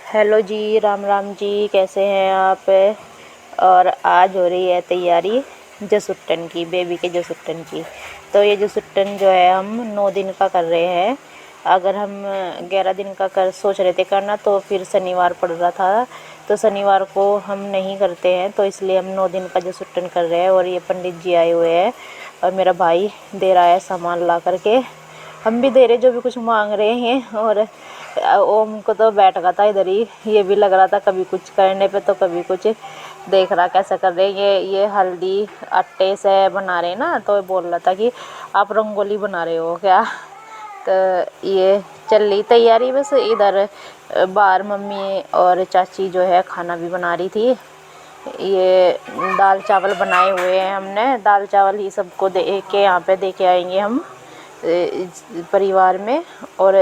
Hello जी, राम राम जी, कैसे हैं आप। और आज हो रही है तैयारी जसुट्टन की, बेबी के जसुट्टन की। तो ये जसुट्टन जो है हम 9 दिन का कर रहे हैं। अगर हम 11 दिन का कर सोच रहे थे करना तो फिर शनिवार पड़ रहा था, तो शनिवार को हम नहीं करते हैं, तो इसलिए हम 9 दिन का जसुट्टन कर रहे हैं। और ये पंडित जी आए हुए हैं और मेरा भाई दे रहा है सामान ला करके, हम भी दे रहे जो भी कुछ मांग रहे हैं। और ओम को तो बैठ गया था इधर ही, ये भी लग रहा था कभी कुछ करने पे तो कभी कुछ, देख रहा कैसे कर रहे हैं। ये हल्दी आटे से बना रहे ना, तो बोल रहा था कि आप रंगोली बना रहे हो क्या। तो ये चल रही तैयारी, बस इधर बाहर मम्मी और चाची जो है खाना भी बना रही थी। ये दाल चावल बनाए हुए हैं हमने, दाल चावल ही सबको दे के यहाँ पे दे के आएंगे हम परिवार में। और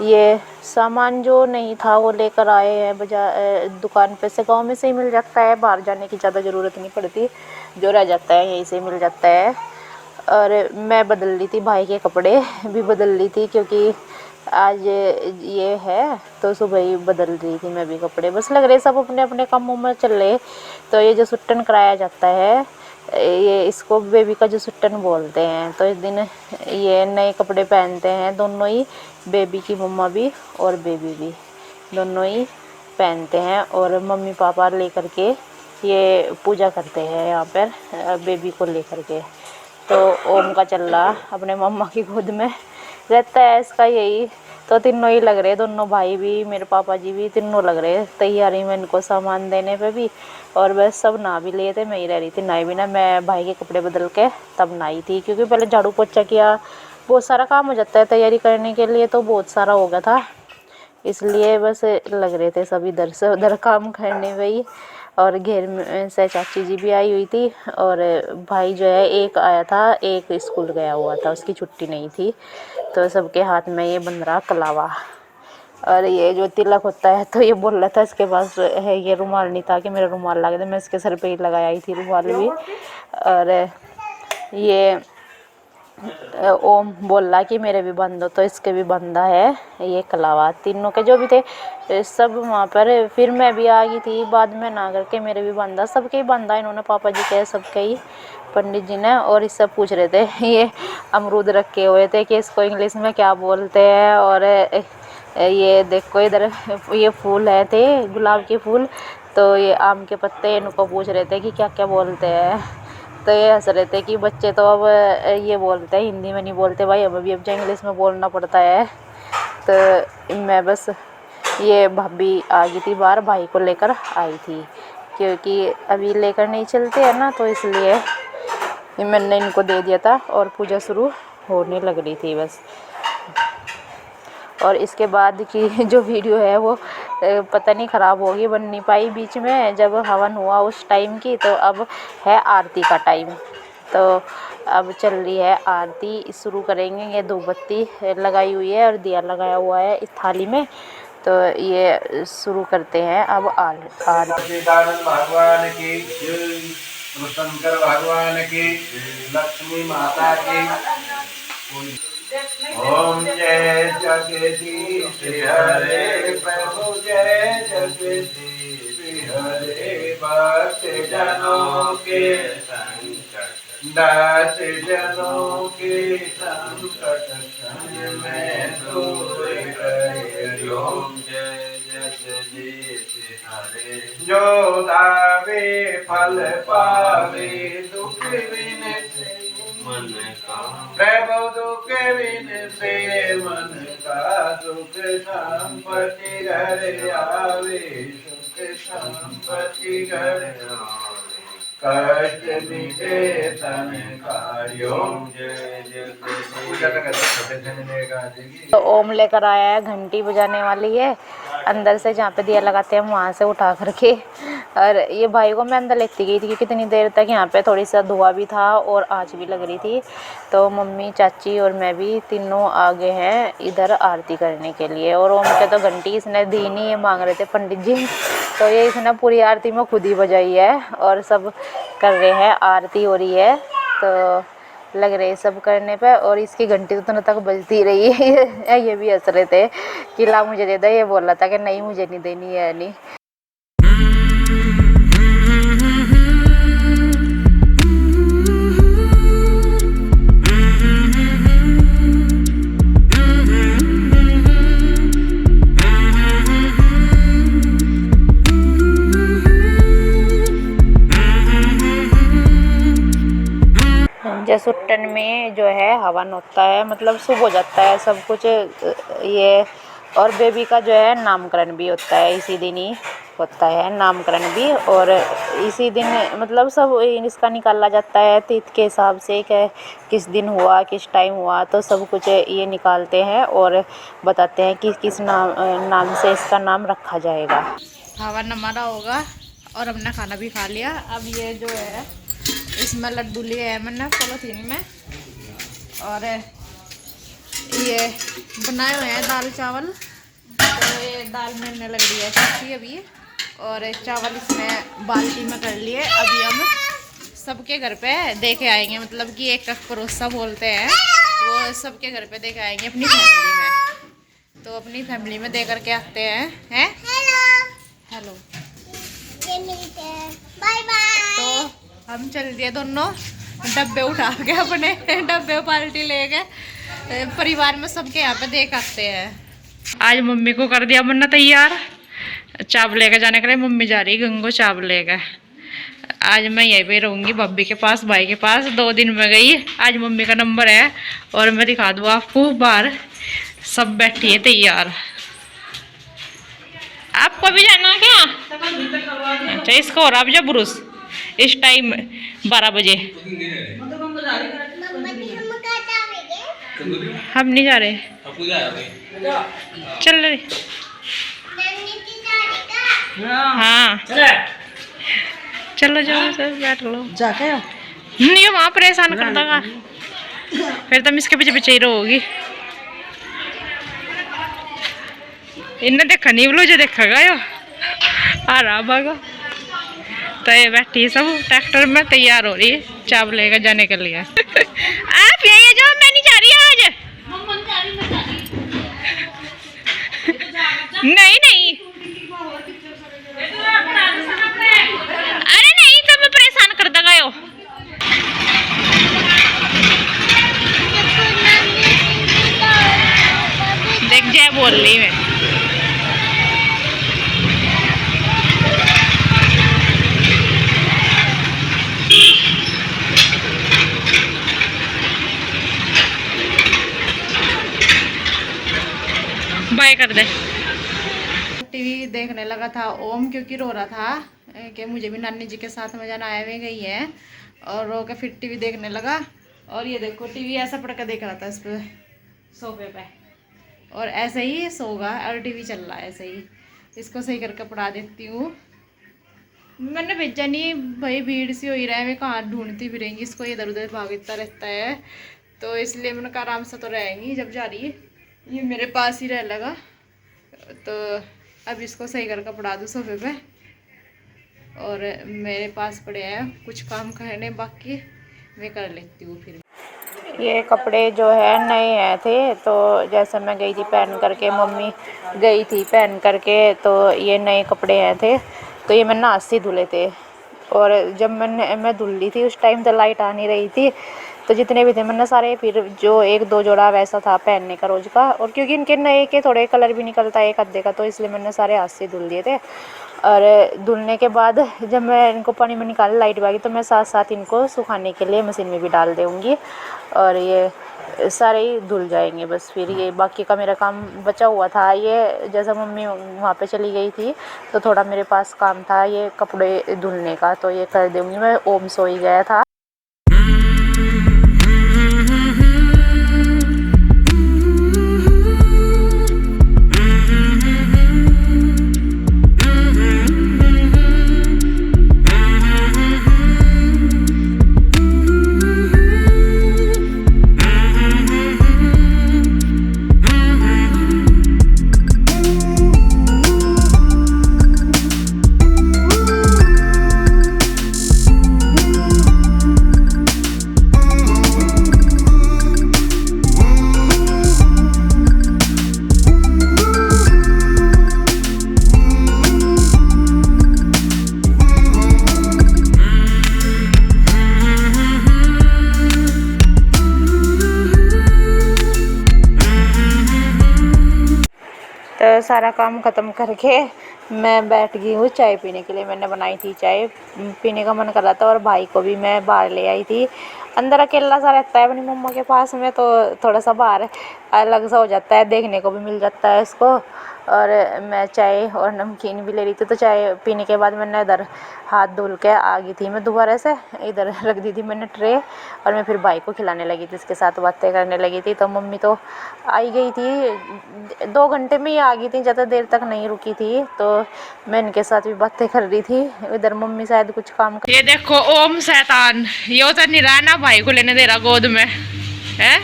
ये सामान जो नहीं था वो लेकर आए हैं दुकान पे से, गांव में से ही मिल जाता है, बाहर जाने की ज़्यादा ज़रूरत नहीं पड़ती, जो रह जाता है यहीं से मिल जाता है। और मैं बदल ली थी, भाई के कपड़े भी बदल ली थी क्योंकि आज ये है, तो सुबह ही बदल रही थी मैं भी कपड़े। बस लग रहे सब अपने अपने कामों में चल रहे। तो ये जो सुट्टन कराया जाता है, ये इसको बेबी का जो सुट्टन बोलते हैं। तो इस दिन ये नए कपड़े पहनते हैं दोनों ही, बेबी की मम्मा भी और बेबी भी, दोनों ही पहनते हैं। और मम्मी पापा लेकर के ये पूजा करते हैं यहाँ पर बेबी को लेकर के। तो ओम का चल्ला अपने मम्मा की गोद में रहता है इसका यही। तो तीनों ही लग रहे, दोनों भाई भी, मेरे पापा जी भी, तीनों लग रहे तैयारी में इनको सामान देने पे भी। और बस सब नहा भी लिए थे, मैं ही रह रही थी नहाई भी ना। मैं भाई के कपड़े बदल के तब नहाई थी, क्योंकि पहले झाड़ू पोछा किया, बहुत सारा काम हो जाता है तैयारी करने के लिए, तो बहुत सारा हो गया था, इसलिए बस लग रहे थे सब इधर से उधर काम करने में ही। और घेर में से चाची जी भी आई हुई थी। और भाई जो है एक आया था, एक स्कूल गया हुआ था, उसकी छुट्टी नहीं थी। तो सबके हाथ में ये बन रहा कलावा। और ये जो तिलक होता है, तो ये बोल रहा था इसके पास है ये रुमाल नहीं था कि मेरा रुमाल लगा दे, मैं इसके सर पे ही लगाई आई थी रुमाल भी। और ये ओम बोल रहा कि मेरे भी बंद हो, तो इसके भी बंदा है ये कलावा। तीनों के जो भी थे सब वहाँ पर। फिर मैं भी आ गई थी बाद में ना करके, मेरे भी बंदा, सबके ही बंदा इन्होंने, पापा जी के सबके ही, पंडित जी ने। और इससे पूछ रहे थे ये अमरूद रखे हुए थे कि इसको इंग्लिश में क्या बोलते हैं। और ये देखो इधर ये फूल है थे गुलाब के फूल, तो ये आम के पत्ते, इनको पूछ रहे थे कि क्या क्या बोलते हैं। तो ये हंस रहे थे कि बच्चे तो अब ये बोलते हैं, हिंदी में नहीं बोलते भाई, हमें भी अब इंग्लिश में बोलना पड़ता है। तो मैं बस, ये भाभी आ गई थी बाहर, भाई को लेकर आई थी, क्योंकि अभी लेकर नहीं चलते हैं ना, तो इसलिए मैंने इनको दे दिया था। और पूजा शुरू होने लग रही थी बस। और इसके बाद की जो वीडियो है वो पता नहीं ख़राब होगी, बन नहीं पाई बीच में जब हवन हुआ उस टाइम की। तो अब है आरती का टाइम, तो अब चल रही है आरती, शुरू करेंगे। ये धूप बत्ती लगाई हुई है और दिया लगाया हुआ है इस थाली में, तो ये शुरू करते हैं अब आरती। भगवान की, शंकर भगवान की, लक्ष्मी माता की। ओम जय जगदीश हरे प्रभु, जय जगदीश हरे। भक्त जनों के दास जनों के संकट क्षण में दूर करे। ओम जय जगदीश हरे। जो दावे फल पावे, दुख बिन मन का प्रभु, दुख बिन से मन का सुख संपत्ति घर आवे, सुख संपत्ति घर आवे। कष्ट मिटे तन कार्यो। तो ओम लेकर आया है घंटी बजाने वाली है, अंदर से जहाँ पे दिया लगाते हैं वहाँ से उठा करके। और ये भाई को मैं अंदर लेती गई थी कि कितनी देर तक यहाँ पे थोड़ी सा धुआं भी था और आँच भी लग रही थी। तो मम्मी चाची और मैं भी तीनों आगे हैं इधर आरती करने के लिए। और ओम के तो घंटी इसने दी नहीं, ये मांग रहे थे पंडित जी, तो ये इसने पूरी आरती में खुद ही बजाई है। और सब कर रहे हैं, आरती हो रही है। तो लग रहे सब करने पे। और इसकी घंटी तो तुरंत तक बजती रही है। ये भी हंस रहे थे कि ला मुझे दे दो, ये बोल रहा था कि नहीं मुझे नहीं देनी है नहीं। जसुट्टन में जो है हवन होता है, मतलब शुभ हो जाता है सब कुछ ये। और बेबी का जो है नामकरण भी होता है, इसी दिन ही होता है नामकरण भी। और इसी दिन मतलब सब इसका निकाला जाता है तिथि के हिसाब से कि किस दिन हुआ, किस टाइम हुआ, तो सब कुछ ये निकालते हैं और बताते हैं कि किस नाम से इसका नाम रखा जाएगा। हवन हमारा होगा और हमने खाना भी खा लिया। अब ये जो है इसमें लड्डू लिए हैं मैंने पॉलीथीन में, और ये बनाए हुए हैं दाल चावल। तो ये दाल मैंने लग रही है अच्छी अभी, और चावल इसमें बाल्टी में कर लिए। अभी हम सबके घर पे दे के आएंगे, मतलब कि एक परोसा बोलते हैं, वो सबके घर पे दे के आएंगे अपनी फैमिली में। तो अपनी फैमिली में दे करके आते हैं। Hello bye bye. तो हम चल दिए दोनों डब्बे उठा के, अपने डब्बे पार्टी ले गए परिवार में सबके यहाँ पे देख आते हैं। आज मम्मी को कर दिया मन्ना तैयार चावल लेकर जाने के लिए। मम्मी जा रही गंगो चावल लेकर। आज मैं यहीं पे रहूँगी भाभी के पास, भाई के पास। 2 दिन में गई। आज मम्मी का नंबर है और मैं दिखा दूँ आपको बाहर सब बैठी है तैयार। आपको भी जाना क्या? अच्छा, इसको हो रहा अब जब ब्रुश इस टाइम 12 बजे। हम नहीं जा रहे, चल रहे। हाँ चलो जाओ सर, बैठ लो जाके। ये वहाँ परेशान कर देगा, फिर तुम इसके पीछे पीछे ही रहोगी। इन्हें देखा नहीं, बोलो जो देखेगा यो आ रहा भागा। तो ये बैठी सब ट्रैक्टर में तैयार हो रही है चावल लेकर जाने के लिए। आप यही जो मैं नहीं जा रही आज। नहीं अरे नहीं, तो मैं परेशान कर देगा यो। देख जय बोल रही मैं। बाय कर दे। टीवी देखने लगा था ओम, क्योंकि रो रहा था कि मुझे भी नानी जी के साथ में जाना आया में गई है, और रो के फिर टीवी देखने लगा। और ये देखो टीवी ऐसा पड़ के देख रहा था इस पे सोफे पे, और ऐसे ही सोगा और टीवी चल रहा है ऐसे ही। इसको सही करके पढ़ा देती हूँ। मैंने भेजा नहीं भाई, भीड़ सी हो ही रहा है, मैं कहाँ ढूंढती भी रहेंगी इसको, इधर उधर भागता रहता है। तो इसलिए मैंने कहा आराम से तो रहेंगी जब जा रही है, ये मेरे पास ही रह लगा। तो अब इसको सही करके पढ़ा दूँ सोफे पे, और मेरे पास पड़े हैं कुछ काम करने बाकी, मैं कर लेती हूँ फिर। ये कपड़े जो है नए आए थे, तो जैसे मैं गई थी पहन करके, मम्मी गई थी पहन करके, तो ये नए कपड़े आए थे। तो ये मैंने आज से धुले थे, और जब मैं धुल ली थी उस टाइम तो लाइट आ नहीं रही थी। तो जितने भी थे मैंने सारे, फिर जो 1-2 जोड़ा वैसा था पहनने का रोज़ का, और क्योंकि इनके नए के थोड़े कलर भी निकलता है एक अद्धे का, तो इसलिए मैंने सारे हाथ से धुल दिए थे। और धुलने के बाद जब मैं इनको पानी में निकाल लाइट भागी, तो मैं साथ साथ इनको सुखाने के लिए मशीन में भी डाल दूँगी, और ये सारे ही धुल जाएंगे बस। फिर ये बाकी का मेरा काम बचा हुआ था, ये जैसा मम्मी वहाँ पे चली गई थी तो थोड़ा मेरे पास काम था ये कपड़े धुलने का, तो ये कर दूँगी मैं। ओम सो ही गया था। सारा काम ख़त्म करके मैं बैठ गई हूँ चाय पीने के लिए। मैंने बनाई थी चाय, पीने का मन कर रहा था और भाई को भी मैं बाहर ले आई थी। अंदर अकेला सा रहता है अपनी मम्मा के पास में, तो थोड़ा सा बाहर अलग सा हो जाता है, देखने को भी मिल जाता है इसको। और मैं चाय और नमकीन भी ले रही थी। तो चाय पीने के बाद मैंने इधर हाथ धुल के आ गई थी, मैं दोबारा से इधर रख दी थी मैंने ट्रे, और मैं फिर भाई को खिलाने लगी थी, इसके साथ बातें करने लगी थी। तो मम्मी तो आई गई थी, 2 घंटे में ही आ गई थी, ज़्यादा देर तक नहीं रुकी थी। तो मैं इनके साथ भी बातें कर रही थी। इधर मम्मी शायद कुछ काम कर... ये देखो ओम शैतान, ये उतर नहीं रहा ना, भाई को लेने दे रहा गोद में है।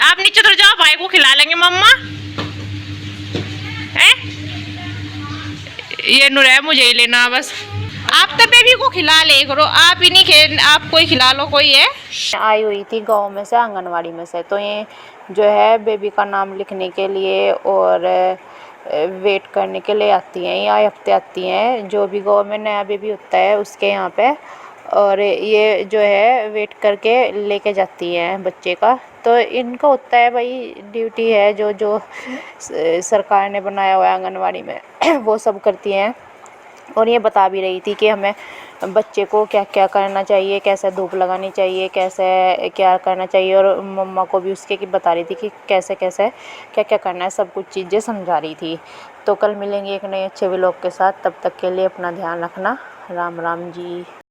आप नीचे उतर जाओ, भाई को खिला लेंगे मम्मा है। ये नुर है, मुझे ही लेना बस। आप तो बेबी को खिला ले करो, आप ही नहीं खेल, आप कोई खिला लो कोई है। आई हुई थी गांव में से, आंगनवाड़ी में से। तो ये जो है बेबी का नाम लिखने के लिए और वेट करने के लिए आती हैं, ये हफ्ते आती हैं। जो भी गाँव में नया बेबी होता है उसके यहाँ पे, और ये जो है वेट करके लेके जाती हैं बच्चे का। तो इनका होता है भाई, ड्यूटी है जो जो सरकार ने बनाया हुआ है आंगनवाड़ी में वो सब करती हैं। और ये बता भी रही थी कि हमें बच्चे को क्या क्या करना चाहिए, कैसे धूप लगानी चाहिए, कैसे क्या करना चाहिए। और मम्मा को भी उसके की बता रही थी कि कैसे कैसे क्या क्या करना है, सब कुछ चीज़ें समझा रही थी। तो कल मिलेंगे एक नए अच्छे व्लॉग के साथ, तब तक के लिए अपना ध्यान रखना। राम राम जी।